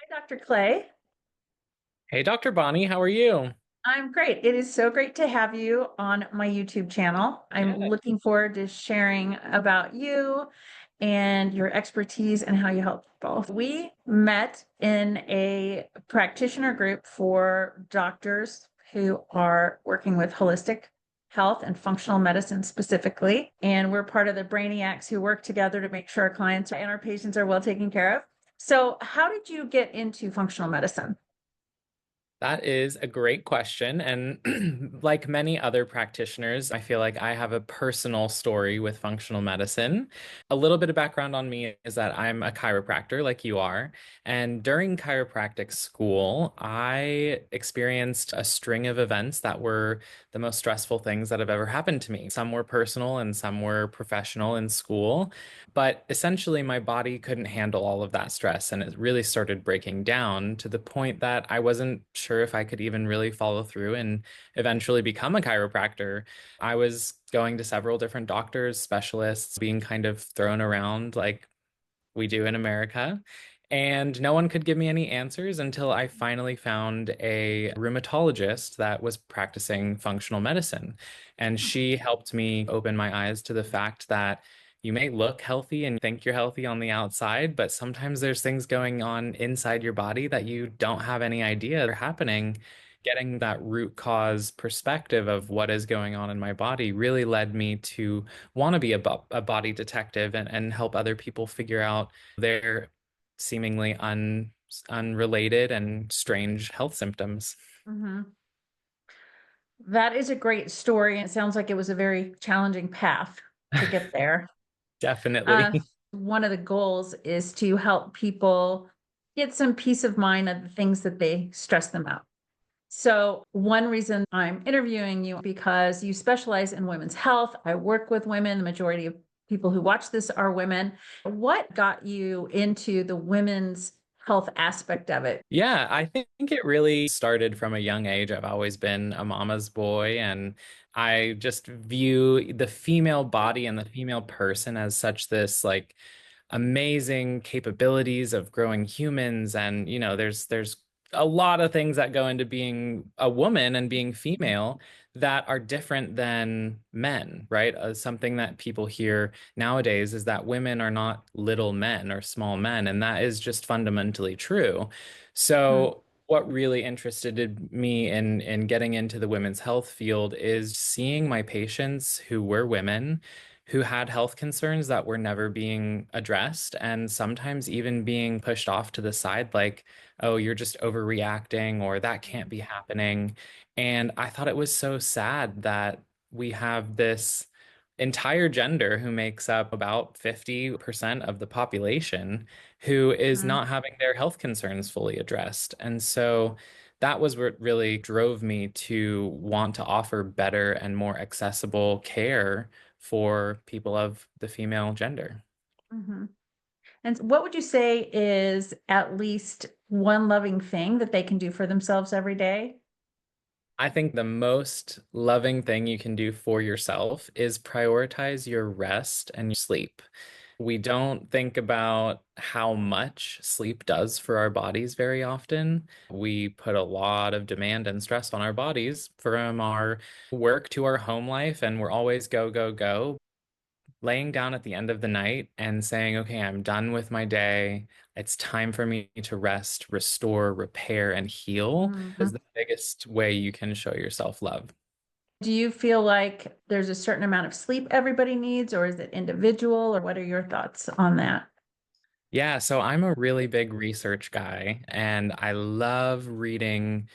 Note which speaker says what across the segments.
Speaker 1: Hi, Dr. Clay.
Speaker 2: Hey, Dr. Bonnie, how are you?
Speaker 1: I'm great. It is so great to have you on my YouTube channel. I'm
Speaker 2: Yeah.
Speaker 1: looking forward to sharing about you and your expertise and how you help people. We met in a practitioner group for doctors who are working with holistic health and functional medicine specifically. And we're part of the Brainiacs who work together to make sure our clients and our patients are well taken care of. So, how did you get into functional medicine?
Speaker 2: That is a great question. And like many other practitioners, I feel like I have a personal story with functional medicine. A little bit of background on me is that I'm a chiropractor, like you are. And during chiropractic school, I experienced a string of events that were the most stressful things that have ever happened to me. Some were personal and some were professional in school. But essentially, my body couldn't handle all of that stress, and it really started breaking down to the point that I wasn't sure if I could even really follow through and eventually become a chiropractor. I was going to several different doctors, specialists, being kind of thrown around like we do in America. And no one could give me any answers until I finally found a rheumatologist that was practicing functional medicine. And she helped me open my eyes to the fact that you may look healthy and think you're healthy on the outside, but sometimes there's things going on inside your body that you don't have any idea are happening. Getting that root cause perspective of what is going on in my body really led me to want to be a body detective and help other people figure out their seemingly unrelated and strange health symptoms.
Speaker 1: Mhm. That is a great story. It sounds like it was a very challenging path to get there. Uh,
Speaker 2: Definitely.
Speaker 1: One of the goals is to help people get some peace of mind of the things that they stress them out. So, one reason I'm interviewing you because you specialize in women's health. I work with women. The majority of people who watch this are women. What got you into the women's health aspect of it?
Speaker 2: Yeah, I think it really started from a young age. I've always been a mama's boy, and I just view the female body and the female person as such this like amazing capabilities of growing humans. And there's a lot of things that go into being a woman and being female that are different than men, right? Something that people hear nowadays is that women are not little men or small men, and that is just fundamentally true.
Speaker 1: Mhm.
Speaker 2: So what really interested me in getting into the women's health field is seeing my patients who were women who had health concerns that were never being addressed and sometimes even being pushed off to the side, like, oh, you're just overreacting or that can't be happening. And I thought it was so sad that we have this entire gender who makes up about 50% of the population who is
Speaker 1: Mhm.
Speaker 2: not having their health concerns fully addressed. And so that was what really drove me to want to offer better and more accessible care for people of the female gender.
Speaker 1: Mhm. And what would you say is at least one loving thing that they can do for themselves every day?
Speaker 2: I think the most loving thing you can do for yourself is prioritize your rest and your sleep. We don't think about how much sleep does for our bodies very often. We put a lot of demand and stress on our bodies from our work to our home life, and we're always go, go, go. Laying down at the end of the night and saying, okay, I'm done with my day. It's time for me to rest, restore, repair, and heal is
Speaker 1: Mhm.
Speaker 2: the biggest way you can show yourself love.
Speaker 1: Do you feel like there's a certain amount of sleep everybody needs, or is it individual, or what are your thoughts on that?
Speaker 2: Yeah, so I'm a really big research guy, and I love reading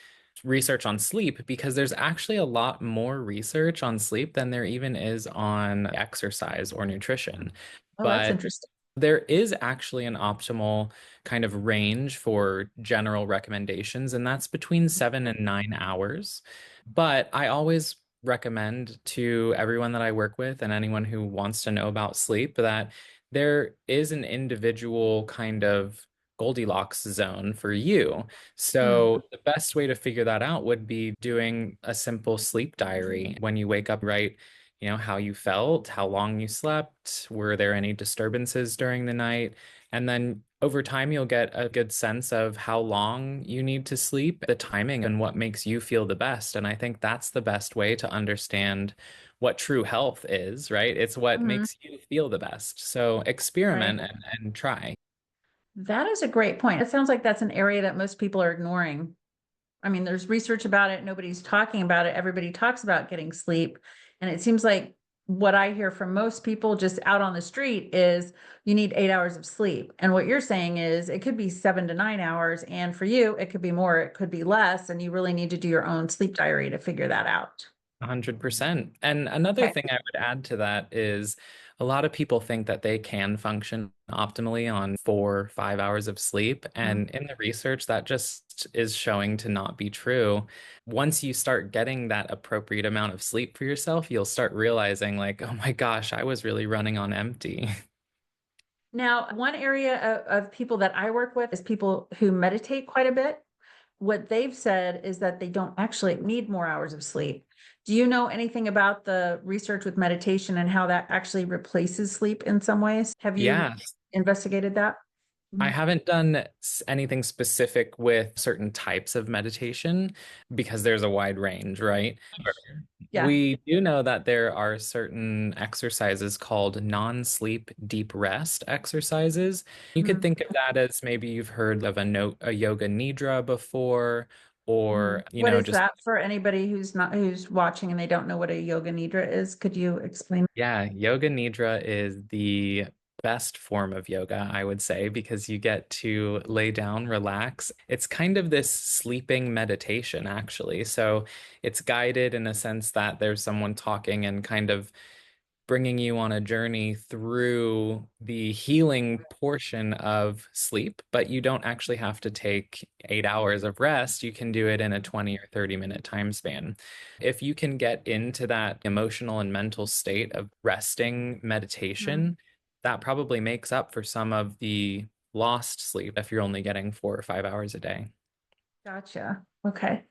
Speaker 2: research on sleep because there's actually a lot more research on sleep than there even is on exercise or nutrition.
Speaker 1: Oh, that's
Speaker 2: But
Speaker 1: interesting.
Speaker 2: there is actually an optimal kind of range for general recommendations, and that's between 7 and 9 hours. But I always recommend to everyone that I work with and anyone who wants to know about sleep that there is an individual kind of Goldilocks zone for you.
Speaker 1: Mm.
Speaker 2: So the best way to figure that out would be doing a simple sleep diary when you wake up, right? How you felt, how long you slept, were there any disturbances during the night? And then over time, you'll get a good sense of how long you need to sleep, the timing, and what makes you feel the best. And I think that's the best way to understand what true health is, right? It's what
Speaker 1: Mhm.
Speaker 2: makes you feel the best. So
Speaker 1: Right.
Speaker 2: experiment and try.
Speaker 1: That is a great point. It sounds like that's an area that most people are ignoring. I mean, there's research about it. Nobody's talking about it. Everybody talks about getting sleep. And it seems like what I hear from most people just out on the street is you need 8 hours of sleep. And what you're saying is it could be 7 to 9 hours. And for you, it could be more, it could be less. And you really need to do your own sleep diary to figure that out.
Speaker 2: 100%. And another
Speaker 1: Okay.
Speaker 2: thing I would add to that is a lot of people think that they can function optimally on 4, 5 hours of sleep.
Speaker 1: Mhm.
Speaker 2: And in the research, that just is showing to not be true. Once you start getting that appropriate amount of sleep for yourself, you'll start realizing, like, oh my gosh, I was really running on empty.
Speaker 1: Now, one area of people that I work with is people who meditate quite a bit. What they've said is that they don't actually need more hours of sleep. Do you know anything about the research with meditation and how that actually replaces sleep in some ways? Have you
Speaker 2: Yeah,
Speaker 1: investigated that?
Speaker 2: I
Speaker 1: Mhm.
Speaker 2: haven't done anything specific with certain types of meditation because there's a wide range, right?
Speaker 1: Yeah.
Speaker 2: We do know that there are certain exercises called non-sleep deep rest exercises. You could
Speaker 1: Mhm.
Speaker 2: think of that as maybe you've heard of a yoga nidra before,
Speaker 1: Mhm.
Speaker 2: or,
Speaker 1: What is
Speaker 2: just
Speaker 1: that for anybody who's watching and they don't know what a yoga nidra is? Could you explain?
Speaker 2: yeah, yoga nidra is the best form of yoga, I would say, because you get to lay down, relax. It's kind of this sleeping meditation, actually. So it's guided in a sense that there's someone talking and kind of bringing you on a journey through the healing portion of sleep, but you don't actually have to take 8 hours of rest. You can do it in a 20 or 30-minute time span. If you can get into that emotional and mental state of resting
Speaker 1: Mhm.
Speaker 2: meditation, that probably makes up for some of the lost sleep if you're only getting 4 or 5 hours a day.
Speaker 1: Gotcha. Okay.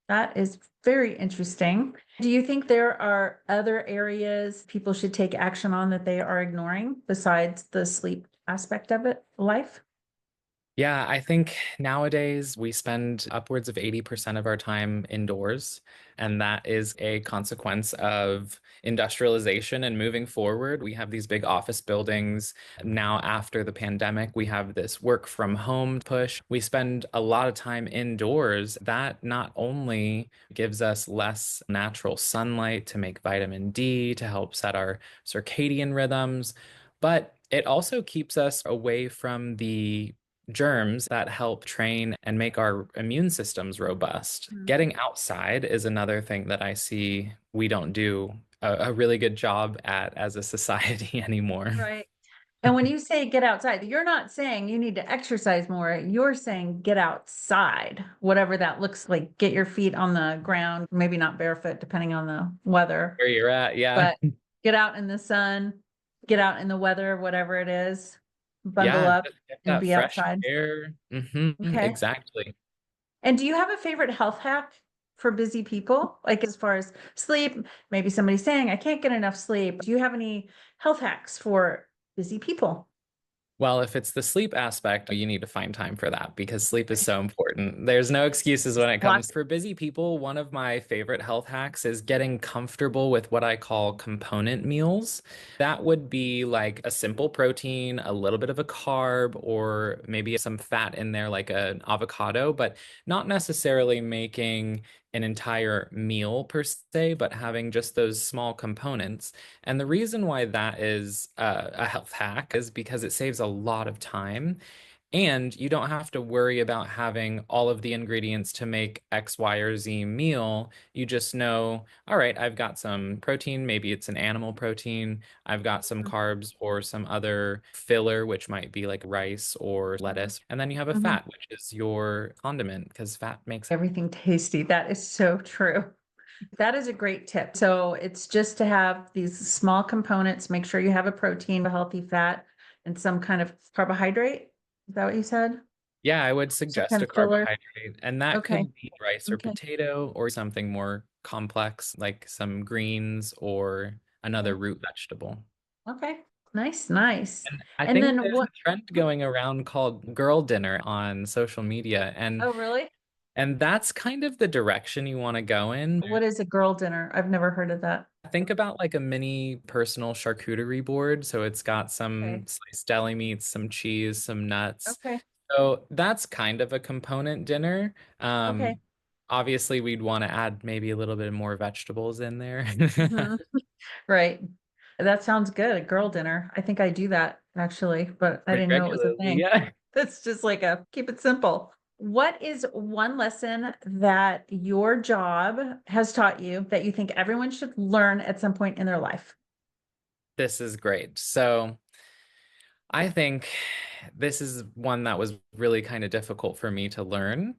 Speaker 1: That is very interesting. Do you think there are other areas people should take action on that they are ignoring besides the sleep aspect of it, life?
Speaker 2: Yeah, I think nowadays we spend upwards of 80% of our time indoors, and that is a consequence of industrialization and moving forward. We have these big office buildings. Now, after the pandemic, we have this work from home push. We spend a lot of time indoors. That not only gives us less natural sunlight to make vitamin D to help set our circadian rhythms, but it also keeps us away from the germs that help train and make our immune systems robust.
Speaker 1: Mhm.
Speaker 2: Getting outside is another thing that I see we don't do a really good job at as a society anymore.
Speaker 1: Right. And when you say get outside, you're not saying you need to exercise more. You're saying get outside, whatever that looks like. Get your feet on the ground, maybe not barefoot, depending on the weather,
Speaker 2: Where you're at, yeah.
Speaker 1: but get out in the sun, get out in the weather, whatever it is, bundle
Speaker 2: Yeah,
Speaker 1: up
Speaker 2: just get
Speaker 1: and
Speaker 2: that
Speaker 1: be
Speaker 2: fresh
Speaker 1: outside.
Speaker 2: air.
Speaker 1: Okay.
Speaker 2: Exactly.
Speaker 1: And do you have a favorite health hack for busy people? Like as far as sleep, maybe somebody's saying, I can't get enough sleep. Do you have any health hacks for busy people?
Speaker 2: Well, if it's the sleep aspect, you need to find time for that because sleep is so important. There's no excuses when it
Speaker 1: Block.
Speaker 2: comes for busy people. One of my favorite health hacks is getting comfortable with what I call component meals. That would be like a simple protein, a little bit of a carb, or maybe some fat in there, like an avocado, but not necessarily making an entire meal per se, but having just those small components. And the reason why that is a health hack is because it saves a lot of time. And you don't have to worry about having all of the ingredients to make X, Y, or Z meal. You just know, all right, I've got some protein, maybe it's an animal protein. I've got some carbs or some other filler, which might be like rice or
Speaker 1: Mhm.
Speaker 2: lettuce. And then you have a
Speaker 1: Mhm.
Speaker 2: fat, which is your condiment because fat makes
Speaker 1: Everything tasty. That is so true. That is a great tip. So it's just to have these small components, make sure you have a protein, a healthy fat, and some kind of carbohydrate. Is that what you said?
Speaker 2: Yeah, I would
Speaker 1: Some
Speaker 2: suggest
Speaker 1: kind
Speaker 2: a
Speaker 1: of filler.
Speaker 2: carbohydrate, and that
Speaker 1: Okay.
Speaker 2: could be rice or
Speaker 1: Okay.
Speaker 2: potato or something more complex like some greens or another
Speaker 1: Okay.
Speaker 2: root vegetable.
Speaker 1: Okay. Nice, nice.
Speaker 2: And I
Speaker 1: And
Speaker 2: think
Speaker 1: then
Speaker 2: there's
Speaker 1: what?
Speaker 2: a trend going around called girl dinner on social media,
Speaker 1: Oh, really?
Speaker 2: and that's kind of the direction you want to go in.
Speaker 1: What is a girl dinner? I've never heard of that.
Speaker 2: Think about like a mini personal charcuterie board. So it's got some
Speaker 1: Okay.
Speaker 2: sliced deli meats, some cheese, some nuts.
Speaker 1: Okay.
Speaker 2: So that's kind of a component dinner.
Speaker 1: Okay.
Speaker 2: Obviously, we'd want to add maybe a little bit more vegetables in there.
Speaker 1: Hmm. Right. That sounds good. A girl dinner. I think I do that actually, but I
Speaker 2: Pretty
Speaker 1: didn't know it was a
Speaker 2: regularly,
Speaker 1: thing.
Speaker 2: yeah.
Speaker 1: That's just like a keep it simple. What is one lesson that your job has taught you that you think everyone should learn at some point in their life?
Speaker 2: This is great. So I think this is one that was really kind of difficult for me to learn.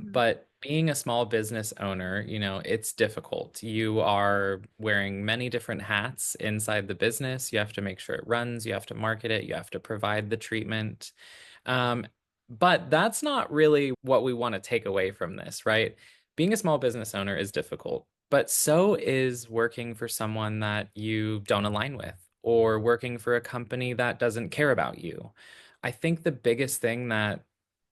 Speaker 1: Mhm.
Speaker 2: But being a small business owner, it's difficult. You are wearing many different hats inside the business. You have to make sure it runs, you have to market it, you have to provide the treatment. Um, but that's not really what we want to take away from this, right? Being a small business owner is difficult, but so is working for someone that you don't align with or working for a company that doesn't care about you. I think the biggest thing that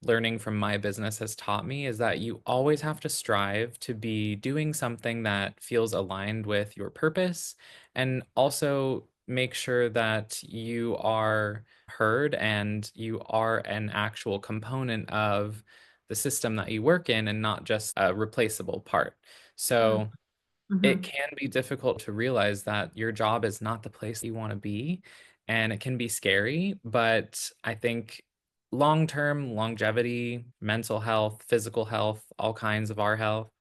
Speaker 2: learning from my business has taught me is that you always have to strive to be doing something that feels aligned with your purpose and also make sure that you are heard and you are an actual component of the system that you work in and not just a replaceable part. So it
Speaker 1: Mm-hmm.
Speaker 2: can be difficult to realize that your job is not the place you want to be, and it can be scary, but I think long-term longevity, mental health, physical health, all kinds of our health,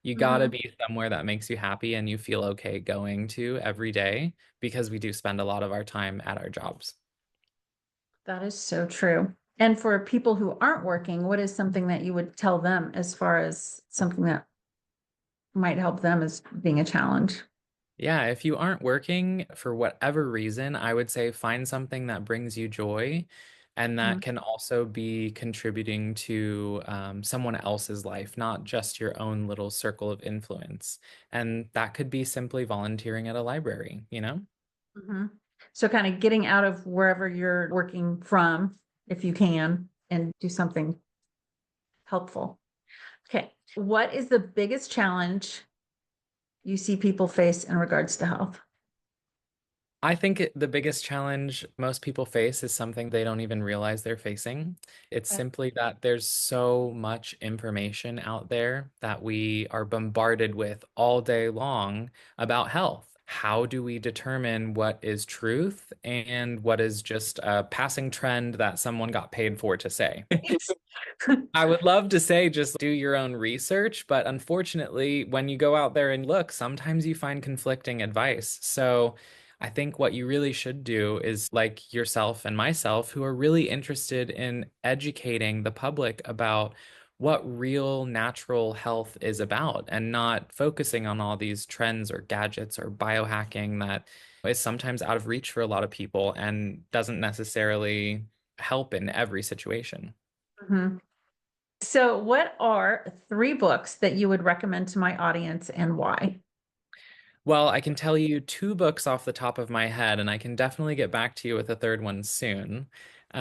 Speaker 2: you got to
Speaker 1: Hmm.
Speaker 2: be somewhere that makes you happy and you feel okay going to every day because we do spend a lot of our time at our jobs.
Speaker 1: That is so true. And for people who aren't working, what is something that you would tell them as far as something that might help them as being a challenge?
Speaker 2: Yeah, if you aren't working for whatever reason, I would say find something that brings you joy and that
Speaker 1: Mhm.
Speaker 2: can also be contributing to someone else's life, not just your own little circle of influence. And that could be simply volunteering at a library, you know?
Speaker 1: Mhm. So kind of getting out of wherever you're working from, if you can, and do something helpful. Okay. What is the biggest challenge you see people face in regards to health?
Speaker 2: I think the biggest challenge most people face is something they don't even realize they're facing. It's
Speaker 1: Okay.
Speaker 2: simply that there's so much information out there that we are bombarded with all day long about health. How do we determine what is truth and what is just a passing trend that someone got paid for to say? I would love to say just do your own research, but unfortunately, when you go out there and look, sometimes you find conflicting advice. So I think what you really should do is like yourself and myself, who are really interested in educating the public about what real natural health is about and not focusing on all these trends or gadgets or biohacking that is sometimes out of reach for a lot of people and doesn't necessarily help in every situation.
Speaker 1: Mhm. So, what are three books that you would recommend to my audience and why?
Speaker 2: Well, I can tell you two books off the top of my head, and I can definitely get back to you with a third one soon.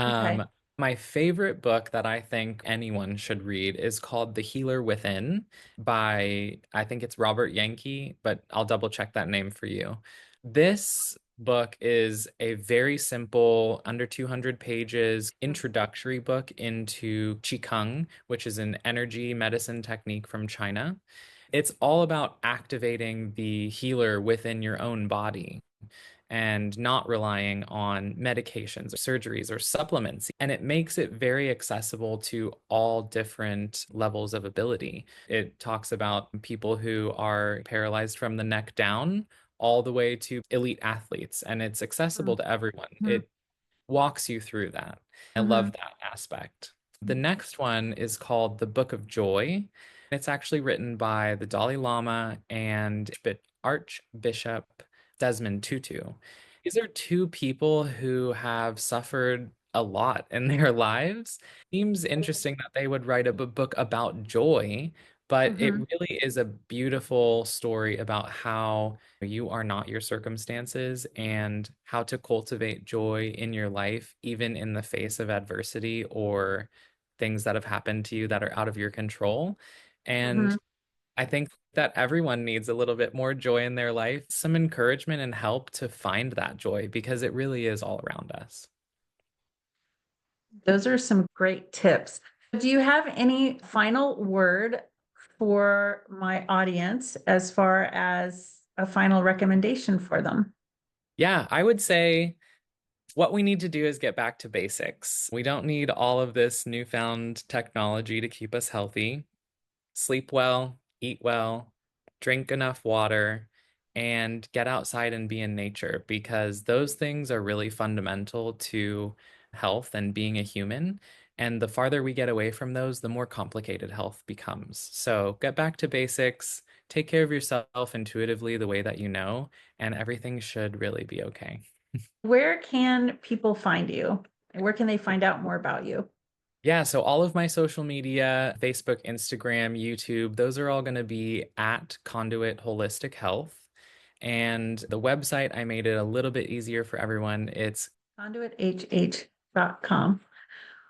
Speaker 1: Okay.
Speaker 2: My favorite book that I think anyone should read is called The Healer Within by, I think it's Robert Yankee, but I'll double check that name for you. This book is a very simple, under 200 pages introductory book into Qigong, which is an energy medicine technique from China. It's all about activating the healer within your own body and not relying on medications or surgeries or supplements. And it makes it very accessible to all different levels of ability. It talks about people who are paralyzed from the neck down all the way to elite athletes, and it's accessible to everyone.
Speaker 1: Mhm.
Speaker 2: It walks you through that. I love
Speaker 1: Mhm.
Speaker 2: that aspect. The next one is called The Book of Joy. It's actually written by the Dalai Lama and Archbishop Desmond Tutu. These are two people who have suffered a lot in their lives. Seems interesting that they would write a book about joy, But it
Speaker 1: Mhm.
Speaker 2: really is a beautiful story about how you are not your circumstances and how to cultivate joy in your life, even in the face of adversity or things that have happened to you that are out of your control. And
Speaker 1: Mhm.
Speaker 2: I think that everyone needs a little bit more joy in their life, some encouragement and help to find that joy because it really is all around us.
Speaker 1: Those are some great tips. Do you have any final word for my audience as far as a final recommendation for them?
Speaker 2: Yeah, I would say what we need to do is get back to basics. We don't need all of this newfound technology to keep us healthy. Sleep well, eat well, drink enough water, and get outside and be in nature because those things are really fundamental to health and being a human. And the farther we get away from those, the more complicated health becomes. So get back to basics, take care of yourself intuitively the way that you know, and everything should really be okay.
Speaker 1: Where can people find you? Where can they find out more about you?
Speaker 2: Yeah, so all of my social media, Facebook, Instagram, YouTube, those are all going to be at Conduit Holistic Health. And the website, I made it a little bit easier for everyone. It's
Speaker 1: ConduitHH.com.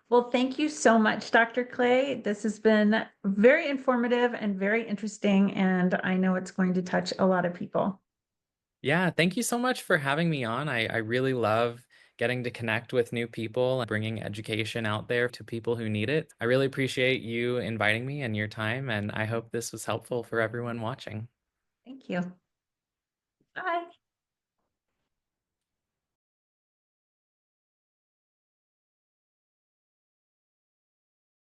Speaker 1: Well, thank you so much, Dr. Clay. This has been very informative and very interesting, and I know it's going to touch a lot of people.
Speaker 2: Yeah, thank you so much for having me on. I really love getting to connect with new people and bringing education out there to people who need it. I really appreciate you inviting me and your time, and I hope this was helpful for everyone watching.
Speaker 1: Thank you. Bye.